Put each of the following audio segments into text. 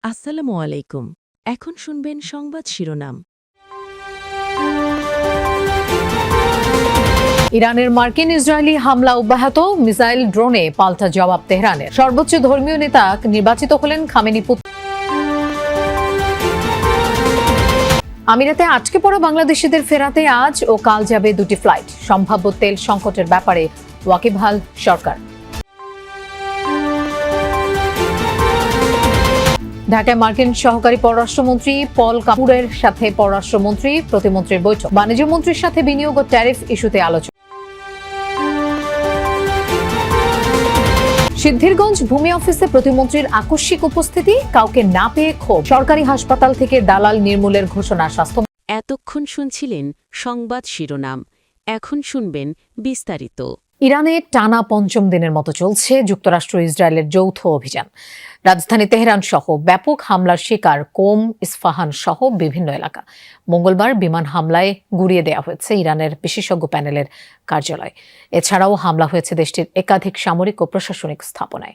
আসসালামু আলাইকুম। এখন শুনবেন সংবাদ শিরোনাম। ইরানের মার্কিন ইসরায়েলি হামলা অব্যাহত, মিসাইল ড্রোনে পাল্টা জবাব তেহরানের। সর্বোচ্চ ধর্মীয় নেতা নির্বাচিত হলেন খামেনি পুত্র। আমিরাতে আটকে পড়া বাংলাদেশিদের ফেরাতে আজ ও কাল যাবে দুটি ফ্লাইট। সম্ভাব্য তেল সংকটের ব্যাপারে ওয়াকিবহাল সরকার। ঢাকায় মার্কিন সহকারী পররাষ্ট্রমন্ত্রী পল কাপুরের সাথে পররাষ্ট্রমন্ত্রী প্রতিমন্ত্রীর বৈঠক। বাণিজ্য মন্ত্রীর সাথে বিনিয়োগ ও ট্যারিফ ইস্যুতে আলোচনা। সিদ্ধিরগঞ্জ ভূমি অফিসে প্রতিমন্ত্রীর আকস্মিক উপস্থিতি, কাউকে না পেয়ে ক্ষোভ। সরকারি হাসপাতাল থেকে দালাল নির্মূলের ঘোষণা। স্বাস্থ্য এতক্ষণ শুনছিলেন সংবাদ শিরোনাম। এখন শুনবেন বিস্তারিত। ইরানে টানা পঞ্চম দিনের মতো চলছে যুক্তরাষ্ট্র ইসরায়েলের যৌথ অভিযান। রাজধানী তেহরান সহ ব্যাপক হামলার শিকার কোম, ইস্পাহান সহ বিভিন্ন এলাকা। মঙ্গলবার বিমান হামলায় গুঁড়িয়ে দেওয়া হয়েছে ইরানের বিশেষজ্ঞ প্যানেলের কার্যালয়। এছাড়াও হামলা হয়েছে দেশটির একাধিক সামরিক ও প্রশাসনিক স্থাপনায়।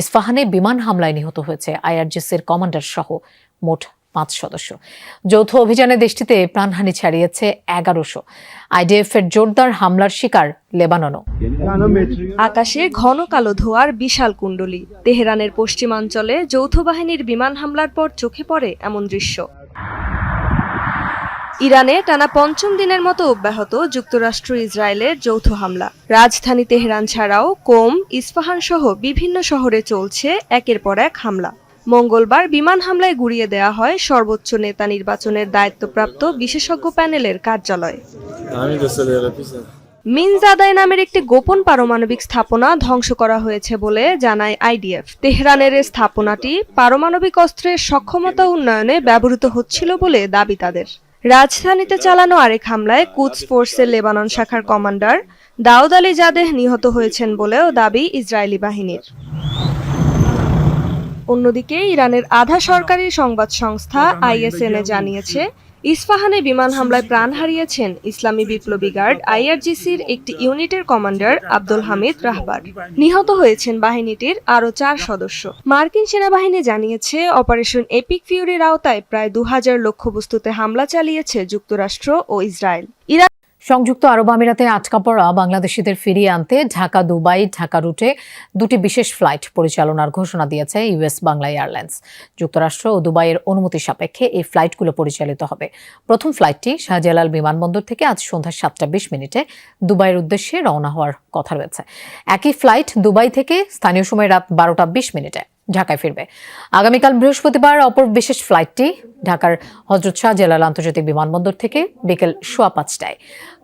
ইস্পাহানে বিমান হামলায় নিহত হয়েছে আইআরজিসির কমান্ডার সহ মোট 5 সদস্য। যৌথ অভিযানে দেশটিতে প্রাণহানি ছাড়িয়েছে 1100। আইডিএফ এর জোরদার হামলার শিকার লেবাননও। আকাশে ঘন কালো ধোঁয়ার বিশাল কুণ্ডলী। তেহরানের পশ্চিমাঞ্চলে যৌথ বাহিনীর বিমান হামলার পর চোখে পড়ে এমন দৃশ্য। ইরানে টানা পঞ্চম দিনের মতো অব্যাহত যুক্তরাষ্ট্র ইসরায়েলের যৌথ হামলা। রাজধানী তেহরান ছাড়াও কোম, ইস্পাহান সহ বিভিন্ন শহরে চলছে একের পর এক হামলা। মঙ্গলবার বিমান হামলায় গুঁড়িয়ে দেওয়া হয় সর্বোচ্চ নেতা নির্বাচনের দায়িত্বপ্রাপ্ত বিশেষজ্ঞ প্যানেলের কার্যালয়। মিনজাদাই নামের একটি গোপন পারমাণবিক স্থাপনা ধ্বংস করা হয়েছে বলে জানায় আইডিএফ। তেহরানের এই স্থাপনাটি পারমাণবিক অস্ত্রের সক্ষমতা উন্নয়নে ব্যবহৃত হচ্ছিল বলে দাবি তাদের। রাজধানীতে চালানো আরেক হামলায় কুদস ফোর্সের লেবানন শাখার কমান্ডার দাউদ আলী জাদেহ নিহত হয়েছেন বলেও দাবি ইসরায়েলি বাহিনীর। অন্যদিকে ইরানের আধা সরকারি সংবাদ সংস্থা আইএসএনএ জানিয়েছে, ইস্পাহানে বিমান হামলায় প্রাণ হারিয়েছেন ইসলামী বিপ্লবী গার্ড আইআরজিসির একটি ইউনিটের কমান্ডার আব্দুল হামিদ রাহবার। নিহত হয়েছেন বাহিনীটির আরও 4 সদস্য। মার্কিন সেনাবাহিনী জানিয়েছে, অপারেশন এপিক ফিউরির আওতায় প্রায় 2000 লক্ষ্যবস্তুতে হামলা চালিয়েছে যুক্তরাষ্ট্র ও ইসরায়েল। সংযুক্ত আরব আমিরাতে আটকা পড়া বাংলাদেশিদের ফিরিয়ে আনতে ঢাকা দুবাই ঢাকা রুটে দুটি বিশেষ ফ্লাইট পরিচালনার ঘোষণা দিয়েছে ইউএস বাংলা এয়ারলাইন্স। যুক্তরাষ্ট্র ও দুবাইয়ের অনুমতি সাপেক্ষে এই ফ্লাইটগুলো পরিচালিত হবে। প্রথম ফ্লাইটটি শাহজালাল বিমানবন্দর থেকে আজ সন্ধ্যা 7:20 দুবাইয়ের উদ্দেশ্যে রওনা হওয়ার কথা রয়েছে। একই ফ্লাইট দুবাই থেকে স্থানীয় সময় রাত 12:20 ঢাকায় ফিরবে। আগামীকাল বৃহস্পতিবার অপর বিশেষ ফ্লাইটটি ঢাকার হযরত শাহজালাল আন্তর্জাতিক বিমানবন্দর থেকে বিকেল 5:15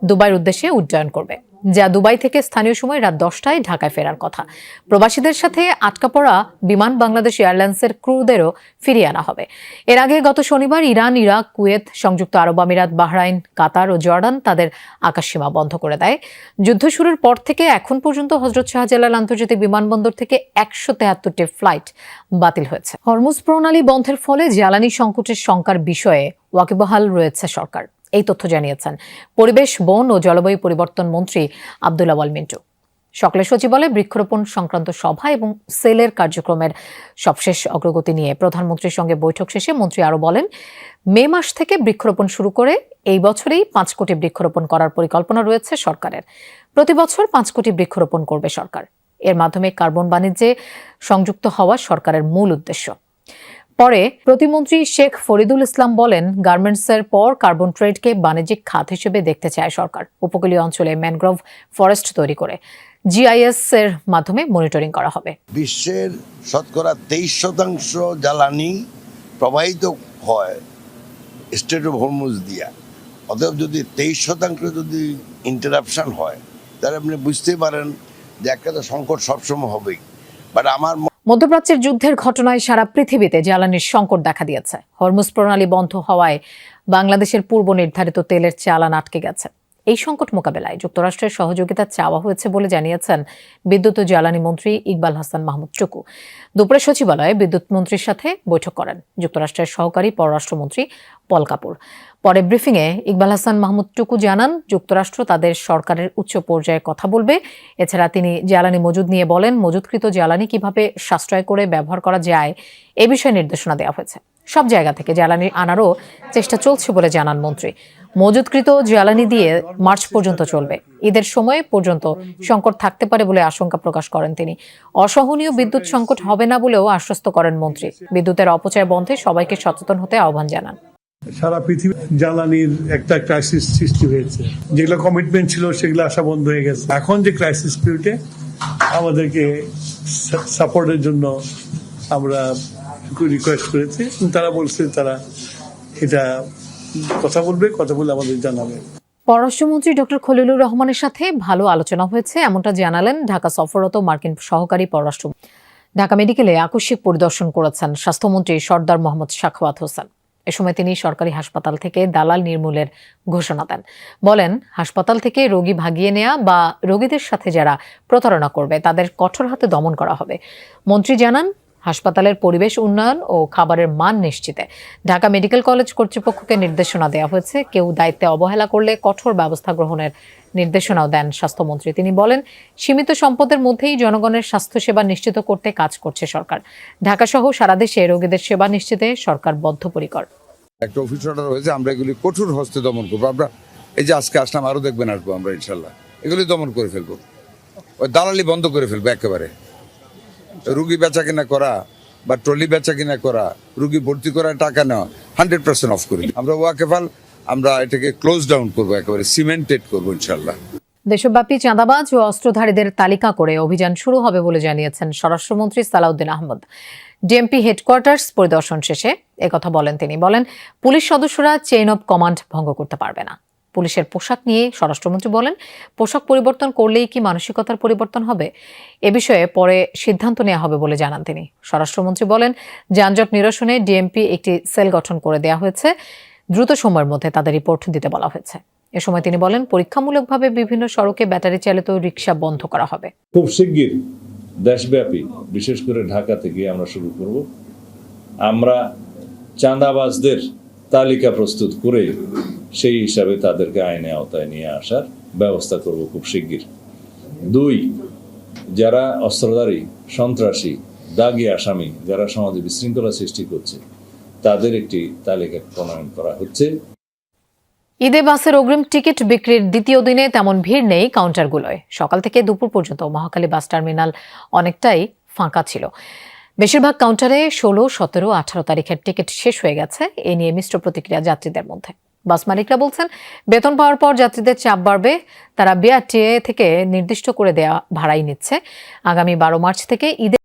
দুবাইয়ের উদ্দেশ্যে উড্ডয়ন করবে, যা দুবাই থেকে স্থানীয় সময় রাত 10টায় ঢাকায় ফেরার কথা। প্রবাসীদের সাথে আটকা পড়া বিমান বাংলাদেশ এয়ারলাইন্সের ক্রুদেরও ফিরিয়ে আনা হবে। এর আগে গত শনিবার ইরান, ইরাক, কুয়েত, সংযুক্ত আরব আমিরাত, বাহরাইন, কাতার ও জর্ডান তাদের আকাশসীমা বন্ধ করে দেয়। যুদ্ধ শুরুর পর থেকে এখন পর্যন্ত হযরত শাহজালাল আন্তর্জাতিক বিমানবন্দর থেকে 173টি ফ্লাইট বাতিল হয়েছে। হরমুজ প্রণালী বন্ধের ফলে জ্বালানি সংকটের শঙ্কার বিষয়ে ওয়াকিবহাল রয়েছে সরকার। এই তথ্য জানিয়েছেন পরিবেশ, বন ও জলবায়ু পরিবর্তন মন্ত্রী আব্দুল আওয়াল মিন্টু। সকালে সচিবালয়ে বৃক্ষরোপণ সংক্রান্ত সভা এবং সেলের কার্যক্রমের সবশেষ অগ্রগতি নিয়ে প্রধানমন্ত্রীর সঙ্গে বৈঠক শেষে মন্ত্রী আরও বলেন, মে মাস থেকে বৃক্ষরোপণ শুরু করে এই বছরেই 5 কোটি বৃক্ষরোপণ করার পরিকল্পনা রয়েছে সরকারের। প্রতি বছর 5 কোটি বৃক্ষরোপণ করবে সরকার। এর মাধ্যমে কার্বন বাণিজ্যে সংযুক্ত হওয়া সরকারের মূল উদ্দেশ্য। পরে প্রতিমন্ত্রী শেখ ফরিদুল ইসলাম বলেন, গার্মেন্টসের পর কার্বন ট্রেডকে বাণিজ্যিক খাত হিসেবে দেখতে চায় সরকার। উপকূলীয় অঞ্চলে ম্যানগ্রোভ ফরেস্ট তৈরি করে জিআইএস এর মাধ্যমে মনিটরিং করা হবে। বিশ্বের শতকরা 23% জ্বালানি প্রবাহিত হয় স্ট্রেট অফ হরমুজ দিয়া। অতএব যদি 23% যদি ইন্টারাপশন হয়, তাহলে আপনি বুঝতেই পারেন যে একটা তো সংকট সবসময় হবেই। বাট আমার মধ্যপ্রাচ্যের যুদ্ধের ঘটনায় সারা পৃথিবীতে জ্বালানির সংকট দেখা দিয়েছে। হরমুজ প্রণালী বন্ধ হওয়ায় বাংলাদেশের পূর্ব নির্ধারিত তেলের চালান আটকে গেছে। এই সংকট মোকাবেলায় যুক্তরাষ্ট্রের সহযোগিতা চাওয়া হয়েছে বলে জানিয়েছেন বিদ্যুৎ ও জ্বালানি মন্ত্রী ইকবাল হাসান মাহমুদ টুকু। দুপুরে সচিবালয়ে বিদ্যুৎ মন্ত্রীর সাথে বৈঠক করেন যুক্তরাষ্ট্রের সহকারী পররাষ্ট্রমন্ত্রী পল কাপুর। পরে ব্রিফিংয়ে ইকবাল হাসান মাহমুদ টুকু জানান, যুক্তরাষ্ট্র তাদের সরকারের উচ্চ পর্যায়ে কথা বলবে। এছাড়া তিনি জ্বালানি মজুদ নিয়ে বলেন, মজুদকৃত জ্বালানি কিভাবে সাশ্রয় করে ব্যবহার করা যায় এ বিষয়ে নির্দেশনা দেওয়া হয়েছে। সব জায়গা থেকে জ্বালানি আনারও চেষ্টা চলছে বলে জানান মন্ত্রী। মজুদকৃত জ্বালানি দিয়ে মার্চ পর্যন্ত চলবে। ঈদের সময় পর্যন্ত সংকট থাকতে পারে বলে আশঙ্কা প্রকাশ করেন তিনি। অসহনীয় বিদ্যুৎ সংকট হবে না বলেও আশ্বস্ত করেন মন্ত্রী। বিদ্যুতের অপচয় বন্ধে সবাইকে সচেতন হতে আহ্বান জানান। সারা পৃথিবী জ্বালানির একটা ক্রাইসিস সৃষ্টি হয়েছে, যেগুলো কমিটমেন্ট ছিল সেগুলো আসা বন্ধ হয়ে গেছে। এখন যে ক্রাইসিস পিরিয়ডে আমাদেরকে সাপোর্টের জন্য আমরা রিকোয়েস্ট করেছি, তারা বলছে তারা এটা কথা বলে আমাদের জানাবে। পররাষ্ট্রমন্ত্রী ডক্টর খলিলুর রহমানের সাথে ভালো আলোচনা হয়েছে, এমনটা জানালেন ঢাকা সফররত মার্কিন সহকারী পররাষ্ট্রমন্ত্রী। ঢাকা মেডিকেলে আকস্মিক পরিদর্শন করেছেন স্বাস্থ্যমন্ত্রী সরদার মোহাম্মদ সাখাওয়াত হোসেন। এ সময় তিনি সরকারি হাসপাতাল থেকে দালাল নির্মূলের ঘোষণা দেন। বলেন, হাসপাতাল থেকে রোগী ভাগিয়ে নেওয়া বা রোগীদের সাথে যারা প্রতারণা করবে তাদের কঠোর হাতে দমন করা হবে। মন্ত্রী জানান, হাসপাতালের পরিবেশ উন্নয়ন ও খাবারের মান নিশ্চিতে ঢাকা মেডিকেল কলেজ কর্তৃপক্ষকে নির্দেশনা দেওয়া হয়েছে। কেউ দায়িত্বে অবহেলা করলে কঠোর ব্যবস্থা গ্রহণের নির্দেশনাও দেন স্বাস্থ্যমন্ত্রী। তিনি বলেন, সীমিত সম্পদের মধ্যেই জনগণের স্বাস্থ্যসেবা নিশ্চিত করতে কাজ করছে সরকার। ঢাকা সহ সারা দেশে রোগীদের সেবা নিশ্চিতে সরকার বদ্ধপরিকর। একটা অফিস অর্ডার হয়েছে, আমরা এগুলি কঠোর হস্তে দমন করবো। আমরা এই যে আজকে আসলাম, আরো দেখবেন আসবো আমরা ইনশাল্লাহ, এগুলি দমন করে ফেলবো। ওই দালালি বন্ধ করে ফেলবো একেবারে। রুগী বেচা কিনা করা বা ট্রলি বেচা কিনা করা, রুগী ভর্তি করা, টাকা নেওয়া 100% অফ করি আমরা। ওয়াকেফাল আমরা এটাকে ক্লোজ ডাউন করবো, একেবারে সিমেন্টেড করবো ইনশাল্লাহ। দেশব্যাপী চাঁদাবাজ ও অস্ত্রধারীদের তালিকা করে অভিযান শুরু হবে বলে জানিয়েছেন স্বরাষ্ট্রমন্ত্রী সালাউদ্দিন আহমদ। ডিএমপি হেডকোয়ার্টার্স পরিদর্শন শেষে একথা বলেন তিনি। বলেন, পুলিশ সদস্যরা চেইন অব কমান্ড ভঙ্গ করতে পারবে না। পুলিশের পোশাক নিয়ে স্বরাষ্ট্রমন্ত্রী বলেন, পোশাক পরিবর্তন করলেই কি মানসিকতার পরিবর্তন হবে? এ বিষয়ে পরে সিদ্ধান্ত নেওয়া হবে বলে জানান তিনি। স্বরাষ্ট্রমন্ত্রী বলেন, যানজট নিরসনে ডিএমপি একটি সেল গঠন করে দেওয়া হয়েছে। দ্রুত সময়ের মধ্যে তাদের রিপোর্ট দিতে বলা হয়েছে। এ সময় তিনি বলেন, পরীক্ষামূলকভাবে বিভিন্ন সড়কে ব্যাটারি চালিত রিকশা বন্ধ করা হবে। খুব শিগগির দেশব্যাপী, বিশেষ করে ঢাকা থেকে আমরা শুরু করব। আমরা চাঁদাবাজদের তালিকা প্রস্তুত করে সেই হিসাবে তাদেরকে আইনের আওতায় নিয়ে আসার ব্যবস্থা করব খুব শিগগির। 2, যারা অস্ত্রধারী, সন্ত্রাসী, দাগী আসামি, যারা সমাজে বিশৃঙ্খলা সৃষ্টি করছে, তাদের একটি তালিকা প্রণয়ন করা হচ্ছে। ঈদে বাসের অগ্রিম টিকিট বিক্রির দ্বিতীয় দিনে তেমন ভিড় নেই কাউন্টারগুলোয়। সকাল থেকে দুপুর পর্যন্ত মহাখালী বাস টার্মিনাল অনেকটাই ফাঁকা ছিল। বেশিরভাগ কাউন্টারে 16, 17, 18 তারিখের টিকিট শেষ হয়ে গেছে। এ নিয়ে মিশ্র প্রতিক্রিয়া যাত্রীদের মধ্যে। বাস মালিকরা বলছেন, বেতন পাওয়ার পর যাত্রীদের চাপ বাড়বে। তারা বিআরটিএ থেকে নির্দিষ্ট করে দেয়া ভাড়াই নিচ্ছে। আগামী 12 মার্চ থেকে ঈদে